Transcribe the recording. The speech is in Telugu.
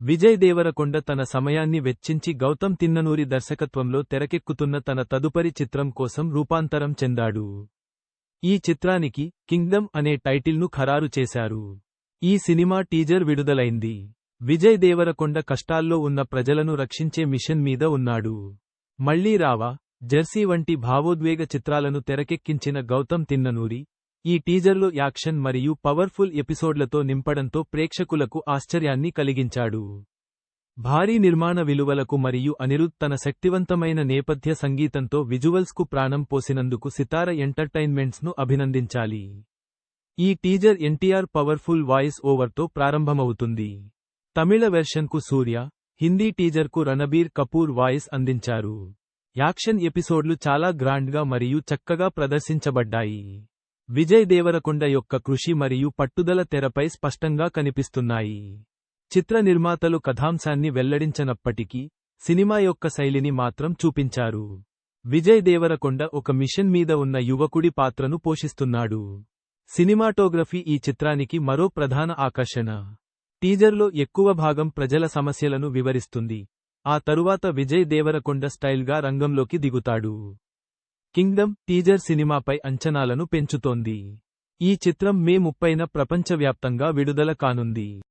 విజయ్ దేవరకొండ తన సమయాన్ని వెచ్చించి గౌతమ్ తిన్ననూరి దర్శకత్వంలో తెరకెక్కుతున్న తన తదుపరి చిత్రం కోసం రూపాంతరం చెందాడు. ఈ చిత్రానికి కింగ్డమ్ అనే టైటిల్ను ఖరారు చేశారు. ఈ సినిమా టీజర్ విడుదలైంది. విజయ్ దేవరకొండ కష్టాల్లో ఉన్న ప్రజలను రక్షించే మిషన్ మీద ఉన్నాడు. మళ్ళీ రావా, జెర్సీ వంటి భావోద్వేగ చిత్రాలను తెరకెక్కించిన గౌతమ్ తిన్ననూరి ఈ టీజర్లో యాక్షన్ మరియు పవర్ఫుల్ ఎపిసోడ్లతో నింపడంతో ప్రేక్షకులకు ఆశ్చర్యాన్ని కలిగించాడు. భారీ నిర్మాణ విలువలకు మరియు అనిరుద్ తన శక్తివంతమైన నేపథ్య సంగీతంతో విజువల్స్కు ప్రాణం పోసినందుకు సితార ఎంటర్టైన్మెంట్స్ను అభినందించాలి. ఈ టీజర్ ఎన్టీఆర్ పవర్ఫుల్ వాయిస్ ఓవర్తో ప్రారంభమవుతుంది. తమిళ వెర్షన్కు సూర్య, హిందీ టీజర్కు రణబీర్ కపూర్ వాయిస్ అందించారు. యాక్షన్ ఎపిసోడ్లు చాలా గ్రాండ్గా మరియు చక్కగా ప్రదర్శించబడ్డాయి. విజయ్ దేవరకొండ యొక్క కృషి మరియు పట్టుదల తెరపై స్పష్టంగా కనిపిస్తున్నాయి. చిత్ర నిర్మాతలు కథాంశాన్ని వెల్లడించనప్పటికీ సినిమా యొక్క శైలిని మాత్రం చూపించారు. విజయ్ దేవరకొండ ఒక మిషన్ మీద ఉన్న యువకుడి పాత్రను పోషిస్తున్నాడు. సినిమాటోగ్రఫీ ఈ చిత్రానికి మరో ప్రధాన ఆకర్షణ. టీజర్లో ఎక్కువ భాగం ప్రజల సమస్యలను వివరిస్తుంది. ఆ తరువాత విజయ్ దేవరకొండ స్టైల్గా రంగంలోకి దిగుతాడు. కింగ్డమ్ టీజర్ సినిమాపై అంచనాలను పెంచుతోంది. ఈ చిత్రం మే 30న ప్రపంచవ్యాప్తంగా విడుదల కానుంది.